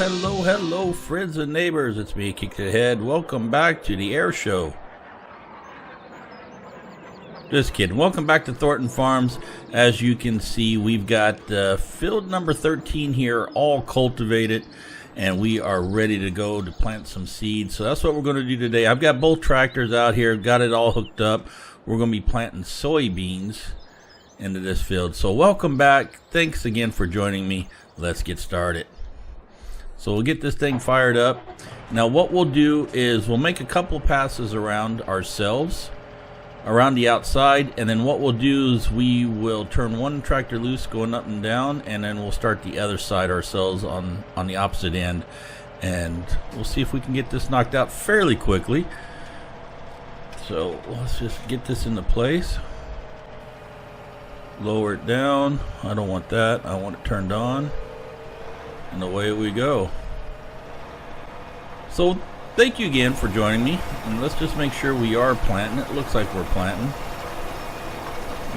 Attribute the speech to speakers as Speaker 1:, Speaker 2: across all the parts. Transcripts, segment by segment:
Speaker 1: Hello, friends and neighbors. It's me, Kick the Head. Welcome back to the Air Show. Just kidding. Welcome back to Thornton Farms. As you can see, we've got field number 13 here, all cultivated, and we are ready to go to plant some seeds. So that's what we're going to do today. I've got both tractors out here, got it all hooked up. We're going to be planting soybeans into this field. So welcome back. Thanks again for joining me. Let's get started. So we'll get this thing fired up. Now what we'll do is we'll make a couple passes around ourselves, around the outside, and then what we'll do is we will turn one tractor loose going up and down, and then we'll start the other side ourselves on the opposite end, and we'll see if we can get this knocked out fairly quickly. So let's just get this into place. Lower it down. I don't want that. I want it turned on. And away we go. So thank you again for joining me. And let's just make sure we are planting. It looks like we're planting.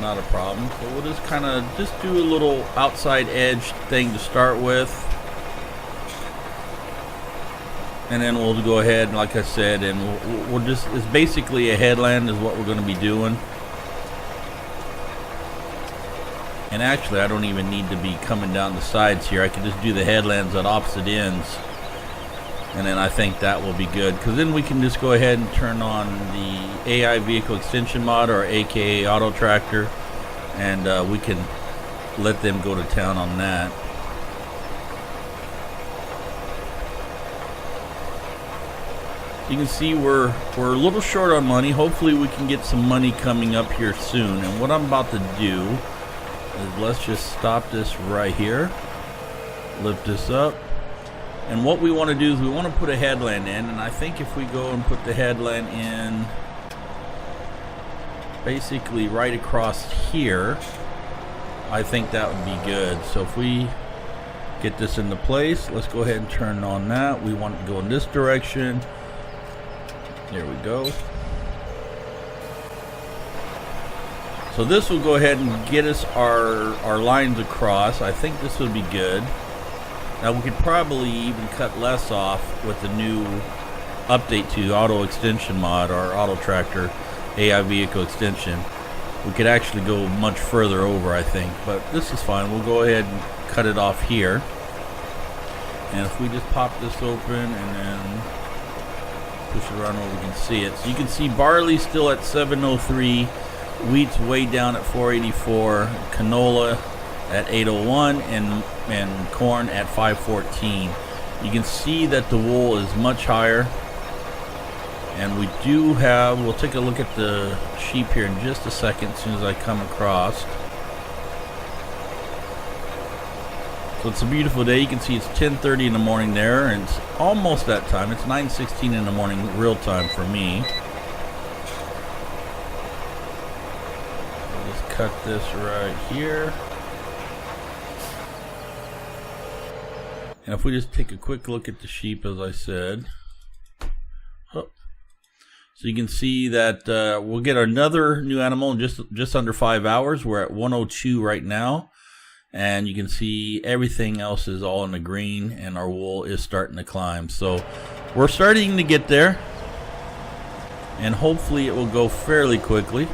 Speaker 1: Not a problem. So we'll just kind of just do a little outside edge thing to start with. And then we'll go ahead, like I said, and we'll just, it's basically a headland is what we're going to be doing. And actually, I don't even need to be coming down the sides here. I can just do the headlands at opposite ends. And then I think that will be good. Because then we can just go ahead and turn on the AI Vehicle Extension Mod, or AKA Auto Tractor. And we can let them go to town on that. You can see we're a little short on money. Hopefully we can get some money coming up here soon. And what I'm about to do, let's just stop this right here, lift this up, and what we want to do is we want to put a headland in, and I think if we go and put the headland in basically right across here, I think that would be good. So if we get this into place, let's go ahead and turn on that. We want to go in this direction. There we go. So this will go ahead and get us our lines across. I think this would be good. Now we could probably even cut less off with the new update to Auto Extension Mod, or Auto Tractor AI Vehicle Extension. We could actually go much further over, I think, but this is fine. We'll go ahead and cut it off here. And if we just pop this open and then push it around where we can see it. So you can see barley still at 703. Wheat's way down at 484, canola at 801, and corn at 514. You can see that the wool is much higher, and we do have, we'll take a look at the sheep here in just a second as soon as I come across. So it's a beautiful day. You can see it's 10:30 in the morning there, and it's almost that time. It's 9:16 in the morning real time for me. Cut this right here, and if we just take a quick look at the sheep, as I said, so you can see that we'll get another new animal in just under 5 hours. We're at 102 right now, and you can see everything else is all in the green, and our wool is starting to climb. So we're starting to get there, and hopefully it will go fairly quickly.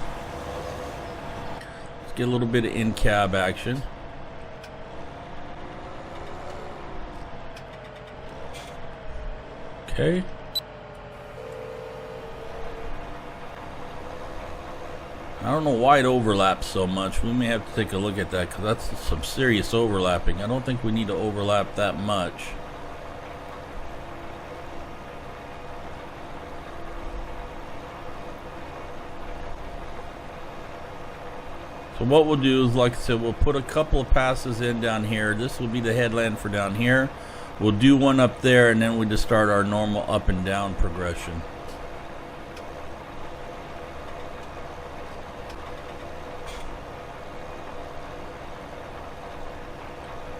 Speaker 1: Get a little bit of in-cab action. Okay. I don't know why it overlaps so much. We may have to take a look at that, because that's some serious overlapping. I don't think we need to overlap that much. So what we'll do is, like I said, we'll put a couple of passes in down here. This will be the headland for down here. We'll do one up there, and then we just start our normal up and down progression.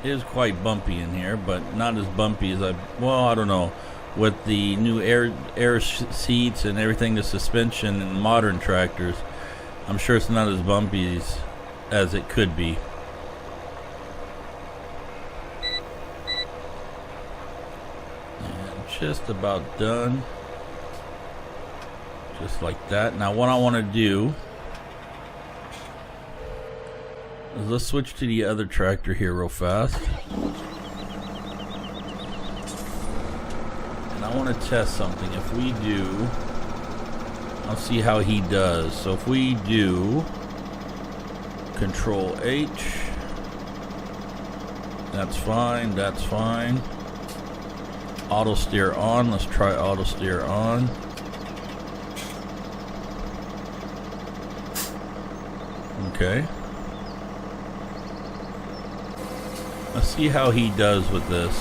Speaker 1: It is quite bumpy in here, but not as bumpy as I don't know. With the new air seats and everything, the suspension and modern tractors, I'm sure it's not as bumpy as it could be. just about done. Just like that. Now what I want to do is let's switch to the other tractor here real fast. And I want to test something. If we do, I'll see how he does. So if we do Control H, that's fine, that's fine. Auto steer on, let's try auto steer on. Okay. Let's see how he does with this.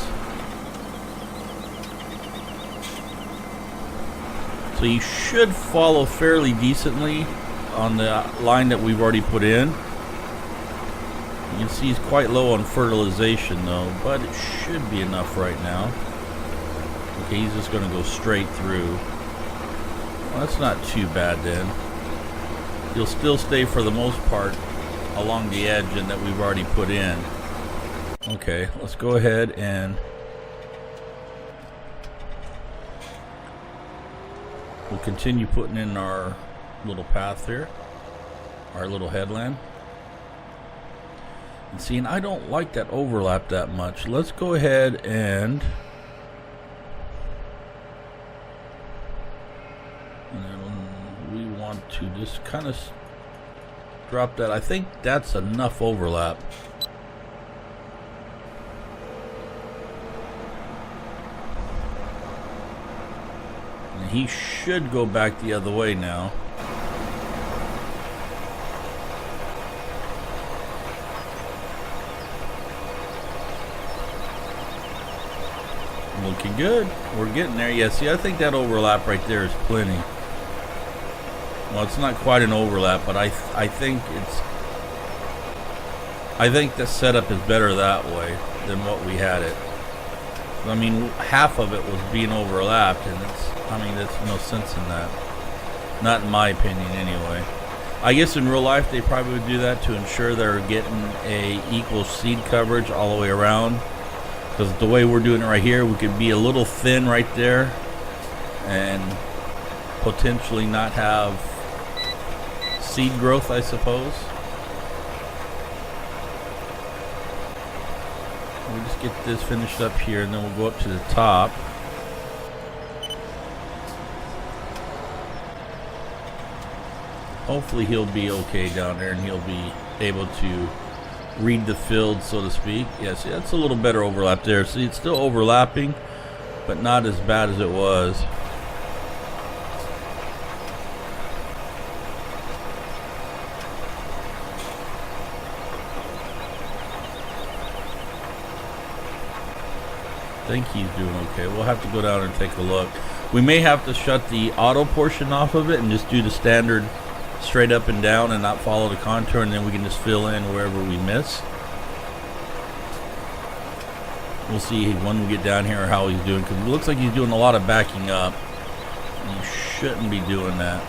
Speaker 1: So you should follow fairly decently on the line that we've already put in. You can see he's quite low on fertilization though, but it should be enough right now. Okay, he's just going to go straight through. Well, that's not too bad then. He'll still stay for the most part along the edge and that we've already put in. Okay, let's go ahead and we'll continue putting in our little path here, our little headland. And see, and I don't like that overlap that much. Let's go ahead and we want to just kind of drop that. I think that's enough overlap. And he should go back the other way now. Looking good. We're getting there. Yeah, see, I think that overlap right there is plenty. Well, it's not quite an overlap, but I think the setup is better that way than what we had it. I mean, half of it was being overlapped, and there's no sense in that. Not in my opinion, anyway. I guess in real life they probably would do that to ensure they're getting a equal seed coverage all the way around. Because the way we're doing it right here, we could be a little thin right there and potentially not have seed growth, I suppose. We'll just get this finished up here and then we'll go up to the top. Hopefully he'll be okay down there and he'll be able to read the field, so to speak. Yeah, see, that's a little better overlap there. See, it's still overlapping, but not as bad as it was. I think he's doing okay. We'll have to go down and take a look. We may have to shut the auto portion off of it and just do the standard straight up and down and not follow the contour, and then we can just fill in wherever we miss. We'll see when we get down here how he's doing, because it looks like he's doing a lot of backing up. You shouldn't be doing that.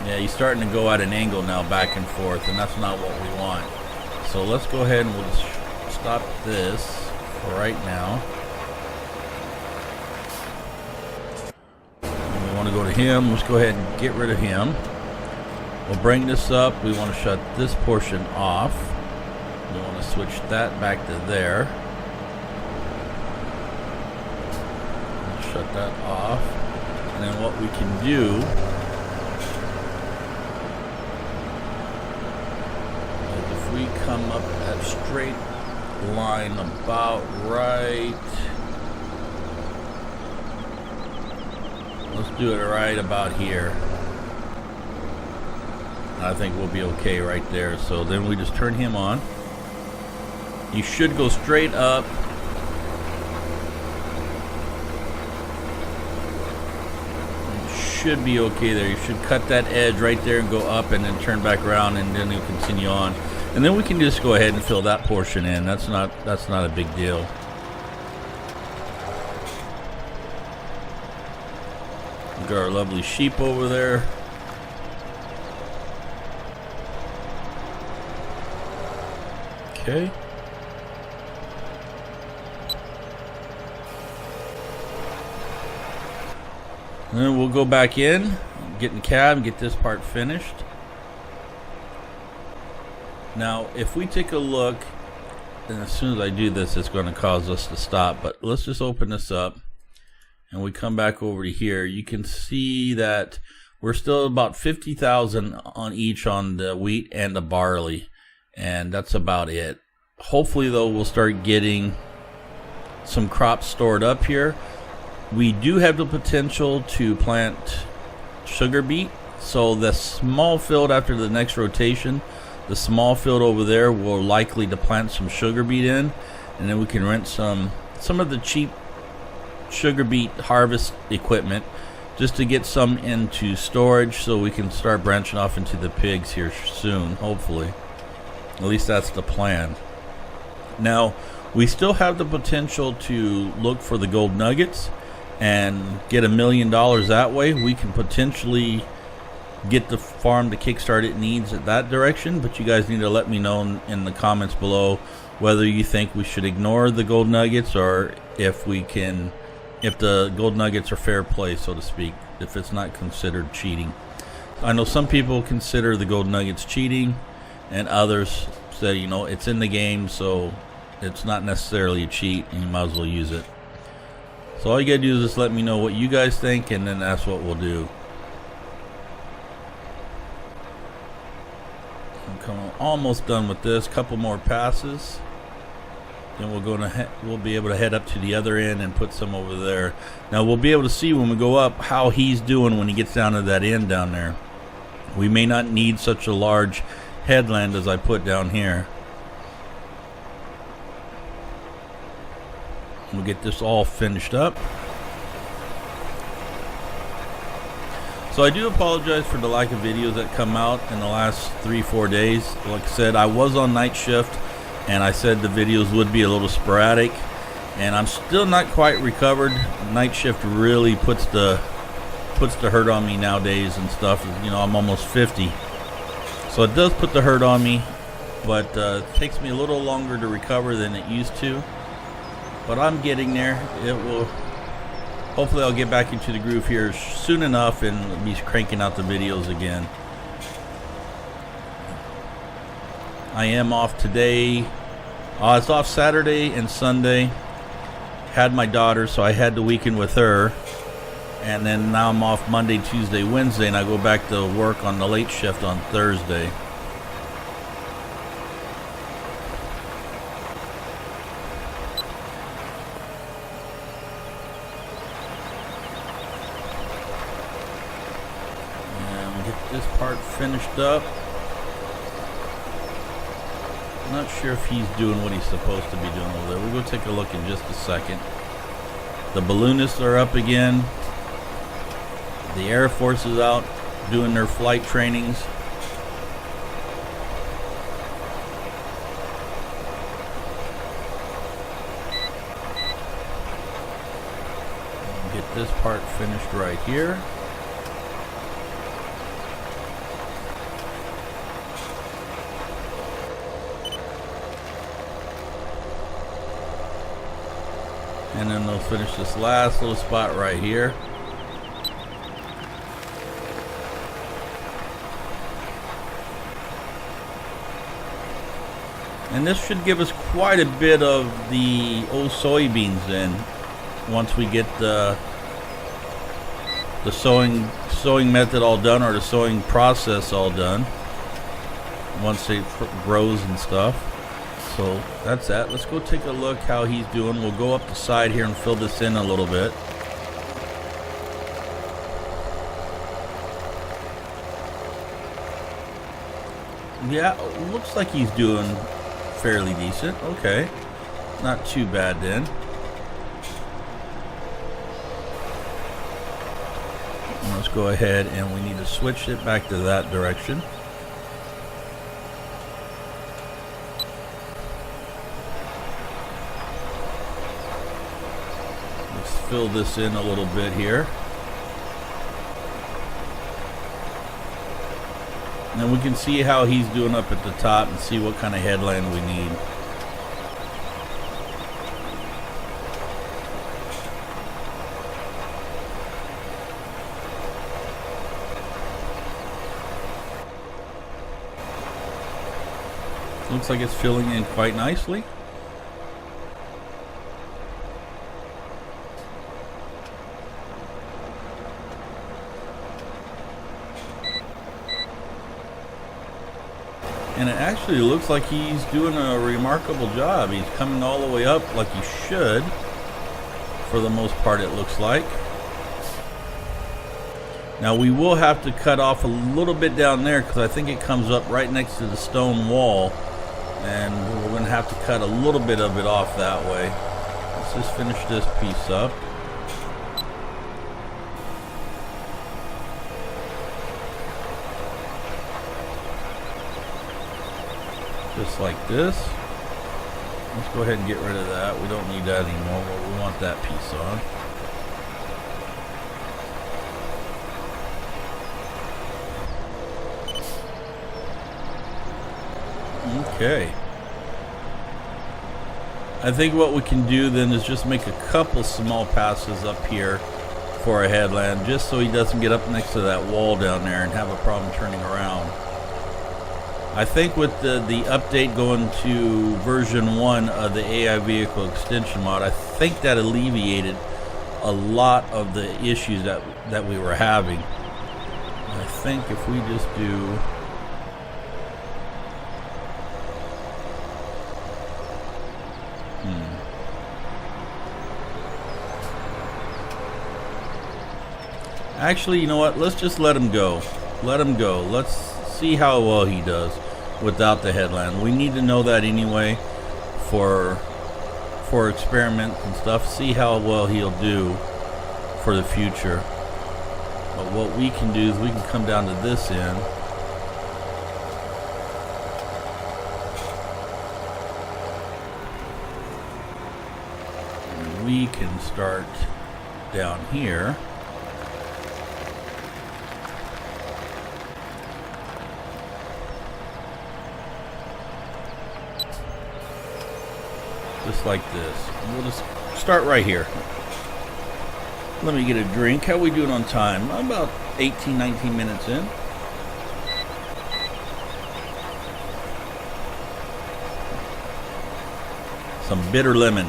Speaker 1: Yeah, he's starting to go at an angle now back and forth, and that's not what we want. So let's go ahead and we'll just stop this for right now. And we want to go to him. Let's go ahead and get rid of him. We'll bring this up. We want to shut this portion off. We want to switch that back to there. Shut that off. And then what we can do, we come up that straight line about right. Let's do it right about here. I think we'll be okay right there. So then we just turn him on. You should go straight up. Should be okay there. You should cut that edge right there and go up and then turn back around, and then you'll continue on. And then we can just go ahead and fill that portion in. That's not a big deal. Got our lovely sheep over there. Okay. And then we'll go back in, get in cab, get this part finished. Now, if we take a look, and as soon as I do this, it's going to cause us to stop. But let's just open this up, and we come back over to here. You can see that we're still about 50,000 on each on the wheat and the barley, and that's about it. Hopefully, though, we'll start getting some crops stored up here. We do have the potential to plant sugar beet, so the small field after the next rotation, the small field over there, will likely to plant some sugar beet in, and then we can rent some of the cheap sugar beet harvest equipment just to get some into storage, so we can start branching off into the pigs here soon, hopefully. At least that's the plan. Now, we still have the potential to look for the gold nuggets and get $1 million that way. We can potentially get the farm the kickstart it needs at that direction, but you guys need to let me know in the comments below whether you think we should ignore the gold nuggets, or if the gold nuggets are fair play, so to speak, if it's not considered cheating. I know some people consider the gold nuggets cheating, and others say, you know, it's in the game, so it's not necessarily a cheat and you might as well use it. So all you gotta do is just let me know what you guys think, and then that's what we'll do. I'm almost done with this. Couple more passes, then we'll be able to head up to the other end and put some over there. Now we'll be able to see when we go up how he's doing when he gets down to that end down there. We may not need such a large headland as I put down here. We'll get this all finished up. So I do apologize for the lack of videos that come out in the last 3-4 days. Like I said, I was on night shift, and I said the videos would be a little sporadic, and I'm still not quite recovered. Night shift really puts the hurt on me nowadays and stuff. You know, I'm almost 50, so it does put the hurt on me, but it takes me a little longer to recover than it used to. But I'm getting there. It will. Hopefully I'll get back into the groove here soon enough and be cranking out the videos again. I am off today. I was off Saturday and Sunday. Had my daughter, so I had the weekend with her. And then now I'm off Monday, Tuesday, Wednesday, and I go back to work on the late shift on Thursday. This part finished up. I'm not sure if he's doing what he's supposed to be doing over there. We'll go take a look in just a second. The balloonists are up again. The Air Force is out doing their flight trainings. Get this part finished right here. And then they'll finish this last little spot right here. And this should give us quite a bit of the old soybeans in once we get the sowing method all done, or the sowing process all done, once it grows and stuff. So that's that. Let's go take a look how he's doing. We'll go up the side here and fill this in a little bit. Yeah, looks like he's doing fairly decent. Okay, not too bad then. And let's go ahead, and we need to switch it back to that direction. Fill this in a little bit here. And we can see how he's doing up at the top and see what kind of headland we need. Looks like it's filling in quite nicely. And it actually looks like he's doing a remarkable job. He's coming all the way up like he should. For the most part, it looks like. Now we will have to cut off a little bit down there because I think it comes up right next to the stone wall. And we're going to have to cut a little bit of it off that way. Let's just finish this piece up. Just like this. Let's go ahead and get rid of that. We don't need that anymore. We want that piece on. Okay. I think what we can do then is just make a couple small passes up here for a headland, just so he doesn't get up next to that wall down there and have a problem turning around. I think with the update going to version 1 of the AI vehicle extension mod, I think that alleviated a lot of the issues that we were having. I think if we just do actually, you know what? Let's just let him go. Let him go. Let's see how well he does without the headland. We need to know that anyway for experiments and stuff. See how well he'll do for the future. But what we can do is we can come down to this end. And we can start down here. Just like this. We'll just start right here. Let me get a drink. How are we doing on time? About 18, 19 minutes in. Some bitter lemon.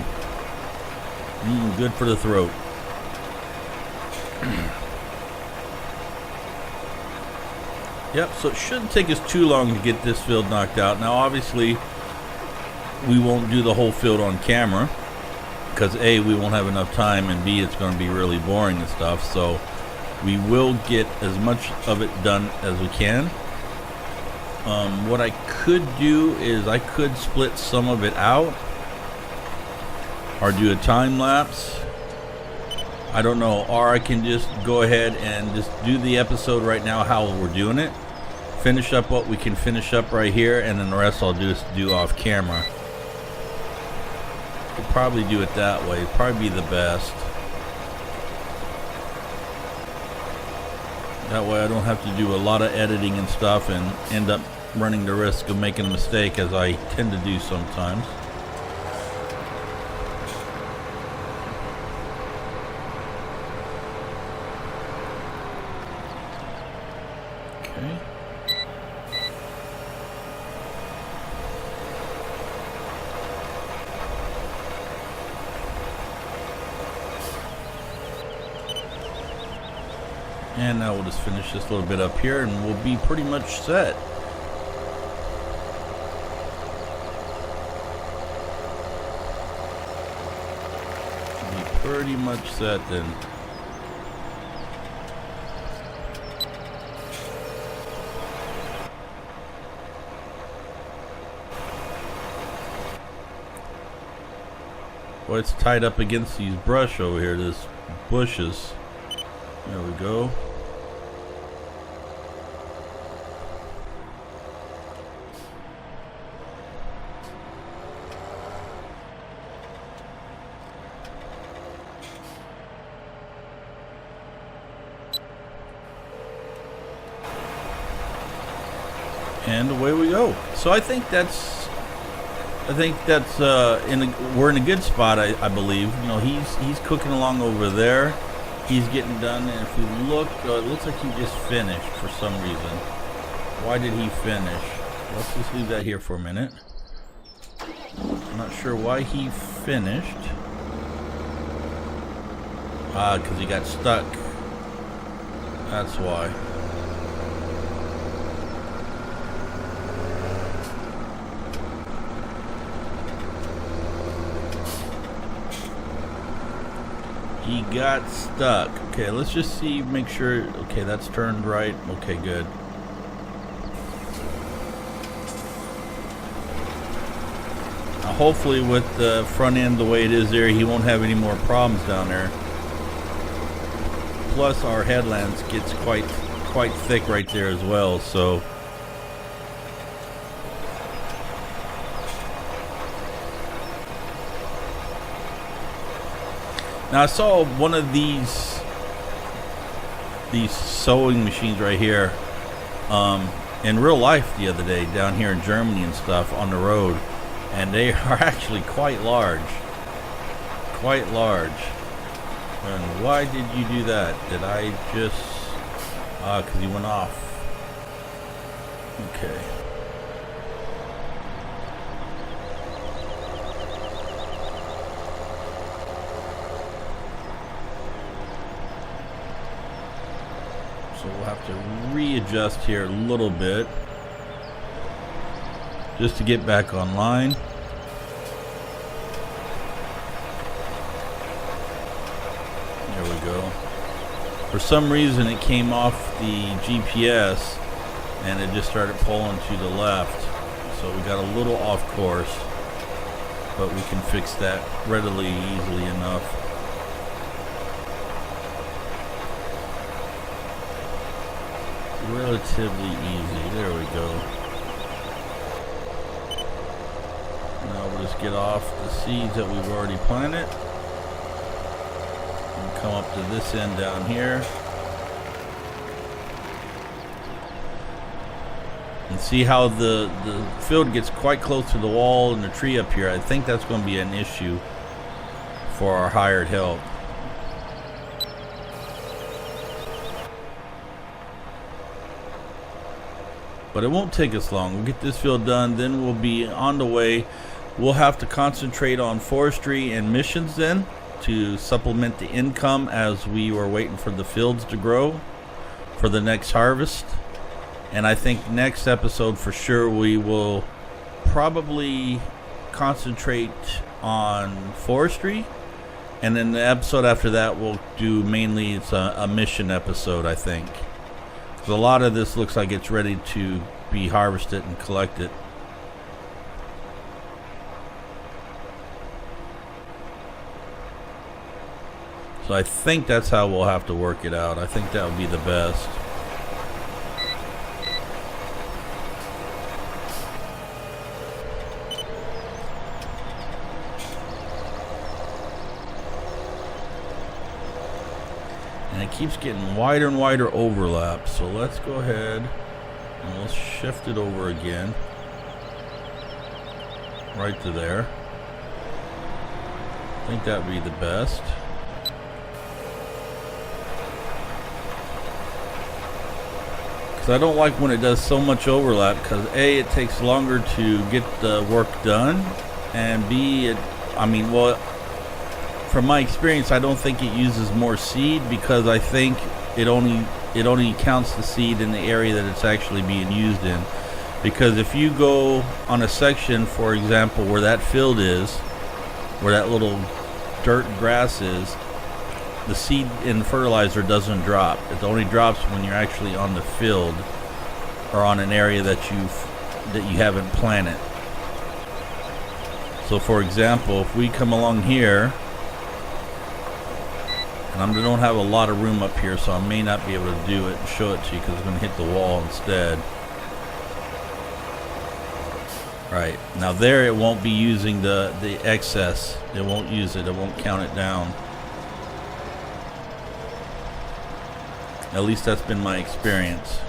Speaker 1: Good for the throat. Yep, so it shouldn't take us too long to get this field knocked out. Now, obviously, we won't do the whole field on camera because A, we won't have enough time, and B, it's going to be really boring and stuff. So we will get as much of it done as we can. What I could do is I could split some of it out or do a time lapse. I don't know, or I can just go ahead and just do the episode right now how we're doing it, finish up what we can finish up right here, and then the rest I'll just do off camera. We'll probably do it that way. It'd probably be the best. That way I don't have to do a lot of editing and stuff and end up running the risk of making a mistake, as I tend to do sometimes. Okay. And now we'll just finish this little bit up here and we'll be pretty much set. Be pretty much set then. Well, it's tied up against these brush over here, this bushes. There we go. And away we go. So I think that's we're in a good spot. I believe. You know, he's cooking along over there. He's getting done. And if we look, it looks like he just finished for some reason. Why did he finish? Let's just leave that here for a minute. I'm not sure why he finished. Because he got stuck. That's why. He got stuck. Okay, let's just see, make sure. Okay, that's turned right. Okay, good. Now, hopefully with the front end the way it is there, he won't have any more problems down there. Plus our headlands gets quite thick right there as well, so now I saw one of these sewing machines right here in real life the other day down here in Germany and stuff on the road, and they are actually quite large. And why did you do that? Did I just because he went off. Okay. So we'll have to readjust here a little bit just to get back online. There we go. For some reason it came off the GPS and it just started pulling to the left. So we got a little off course, but we can fix that readily, easily enough. Relatively easy. There we go. Now we'll just get off the seeds that we've already planted and come up to this end down here and see how the field gets quite close to the wall and the tree up here. I think that's going to be an issue for our hired help. But it won't take us long. We'll get this field done, then we'll be on the way. We'll have to concentrate on forestry and missions then to supplement the income as we were waiting for the fields to grow for the next harvest. And I think next episode for sure we will probably concentrate on forestry, and then the episode after that we'll do mainly it's a mission episode, I think. A lot of this looks like it's ready to be harvested and collected. So I think that's how we'll have to work it out. I think that would be the best. And it keeps getting wider and wider overlap. So let's go ahead and let's shift it over again. Right to there. I think that would be the best. Because I don't like when it does so much overlap, because A, it takes longer to get the work done, and B, from my experience, I don't think it uses more seed, because I think it only counts the seed in the area that it's actually being used in. Because if you go on a section, for example, where that field is, where that little dirt grass is, the seed in fertilizer doesn't drop. It only drops when you're actually on the field or on an area that you haven't planted. So for example, if we come along here, and I don't have a lot of room up here, so I may not be able to do it and show it to you because it's going to hit the wall instead. Right, now there it won't be using the excess. It won't use it. It won't count it down. At least that's been my experience.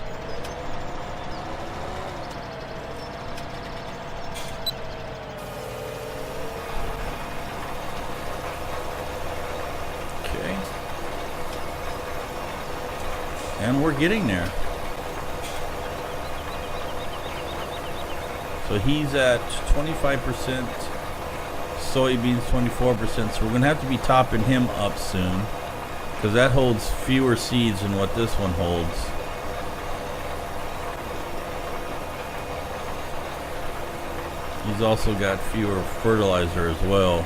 Speaker 1: And we're getting there. So he's at 25%, soybeans 24%. So we're going to have to be topping him up soon, because that holds fewer seeds than what this one holds. He's also got fewer fertilizer as well.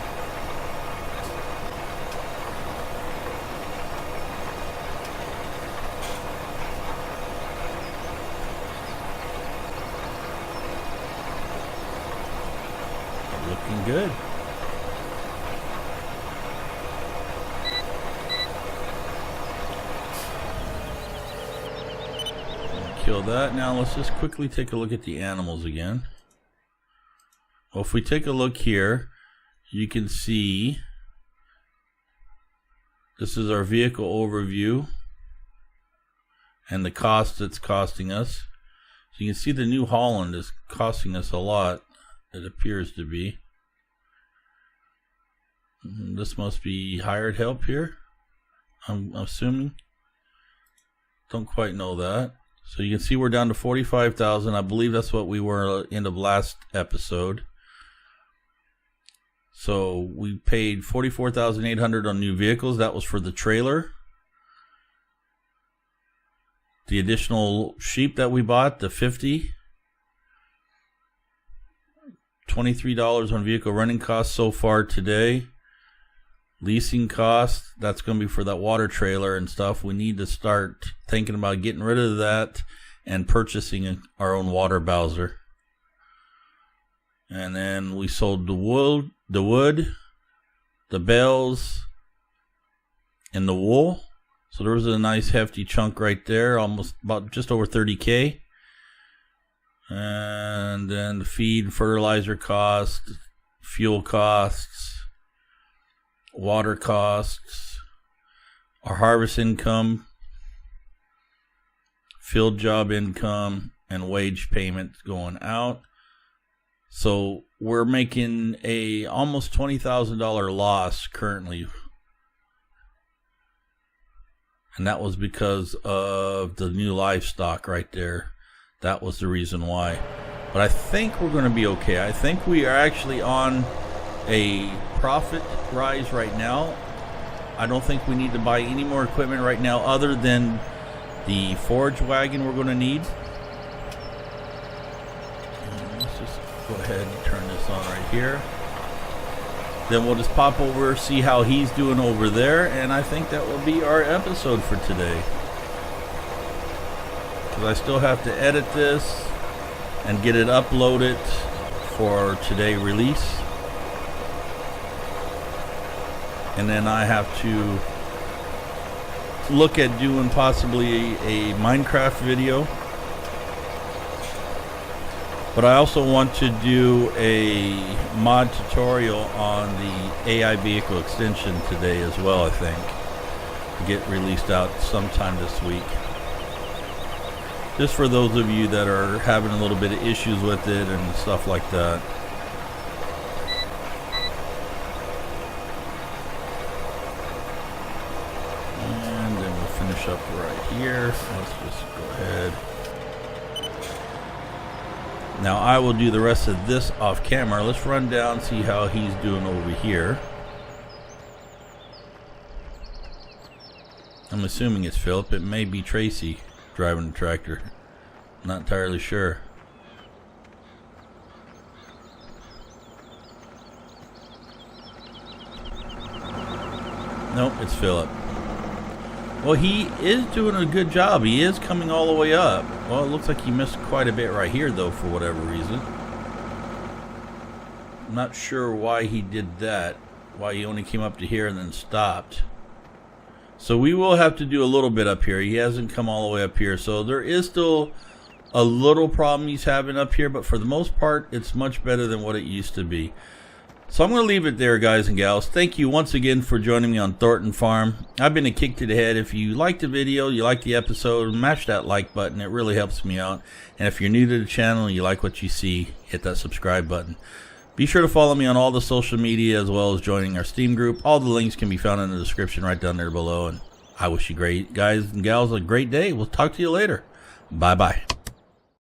Speaker 1: Looking good. Kill that. Now let's just quickly take a look at the animals again. Well, if we take a look here, you can see this is our vehicle overview and the cost it's costing us. So you can see the New Holland is costing us a lot, it appears to be. This must be hired help here, I'm assuming. Don't quite know that. So you can see we're down to 45,000. I believe that's what we were in the last episode. So we paid 44,800 on new vehicles. That was for the trailer. The additional sheep that we bought, the 50. $23 on vehicle running costs so far today. Leasing costs, that's going to be for that water trailer and stuff. We need to start thinking about getting rid of that and purchasing our own water bowser. And then we sold the wood, the bales, and the wool. So there was a nice hefty chunk right there, almost about just over 30K. And then the feed, fertilizer cost, fuel costs, water costs, our harvest income, field job income, and wage payments going out. So we're making a almost $20,000 loss currently. And that was because of the new livestock right there. That was the reason why. But I think we're going to be okay. I think we are actually on a profit rise right now. I don't think we need to buy any more equipment right now other than the forage wagon we're going to need. Let's just go ahead and turn this on right here. Then we'll just pop over, see how he's doing over there, and I think that will be our episode for today. Because I still have to edit this and get it uploaded for today release. And then I have to look at doing possibly a Minecraft video. But I also want to do a mod tutorial on the AI vehicle extension today as well, I think. To get released out sometime this week. Just for those of you that are having a little bit of issues with it and stuff like that. And then we'll finish up right here. Let's just go ahead. Now I will do the rest of this off camera. Let's run down, see how he's doing over here. I'm assuming it's Philip. It may be Tracy driving the tractor. Not entirely sure. Nope, it's Philip. Well, he is doing a good job. He is coming all the way up. Well, it looks like he missed quite a bit right here, though, for whatever reason. I'm not sure why he did that. Why he only came up to here and then stopped. So we will have to do a little bit up here. He hasn't come all the way up here. So there is still a little problem he's having up here. But for the most part, it's much better than what it used to be. So I'm going to leave it there, guys and gals. Thank you once again for joining me on Thornton Farm. I've been a kick to the head. If you liked the video, you liked the episode, mash that like button. It really helps me out. And if you're new to the channel and you like what you see, hit that subscribe button. Be sure to follow me on all the social media as well as joining our Steam group. All the links can be found in the description right down there below. And I wish you guys and gals a great day. We'll talk to you later. Bye-bye.